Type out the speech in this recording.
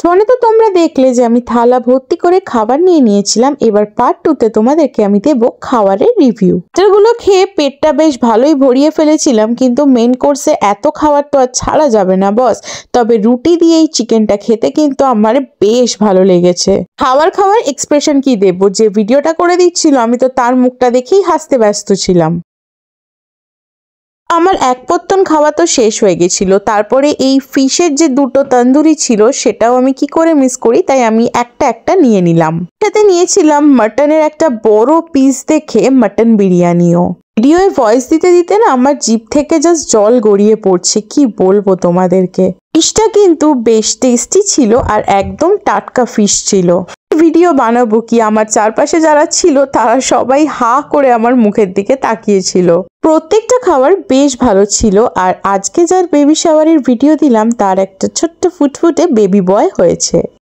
Part 1 তো তোমরা দেখলে যে আমি থালা ভর্তি করে খাবার নিয়ে নিয়েছিলাম। এবার পার্ট 2 তে তোমাদেরকে আমি দেব খাবারের রিভিউ। যেগুলো খেয়ে পেটটা বেশ ভালোই ভরিয়ে ফেলেছিলাম, কিন্তু মেন কোর্সে এত খাবার তো আর ছাড়া যাবে না বস। তবে রুটি দিয়ে এই চিকেনটা খেতে কিন্তু আমার বেশ ভালো লেগেছে। খাওয়ার এক্সপ্রেশন কি দেব, যে ভিডিওটা করে দিচ্ছিল আমি তো তার মুখটা দেখেই হাসতে ব্যস্ত ছিলাম। আমার এক পত্তন খাওয়া তো শেষ হয়ে গেছিল। তারপরে এই ফিশের যে দুটো তন্দুরি ছিল সেটাও আমি কি করে মিস করি, তাই আমি একটা নিয়ে নিলাম। সাথে নিয়েছিলাম মাটনের একটা বড় পিস দেখে মাটন বিরিয়ানিও। ভিডিওয়ে ভয়েস দিতে দিতে না আমার জিভ থেকে জাস্ট জল গড়িয়ে পড়ছে, কি বলবো তোমাদেরকে। ফিশটা কিন্তু বেশ টেস্টি ছিল আর একদম টাটকা ফিশ ছিল। ভিডিও বানাবো কি, আমার চারপাশে যারা ছিল তারা সবাই হা করে আমার মুখের দিকে তাকিয়েছিল। প্রত্যেকটা খাবার বেশ ভালো ছিল। আর আজকে যার বেবি শাওয়ারের ভিডিও দিলাম তার একটা ছোট্ট ফুটফুটে বেবি বয় হয়েছে।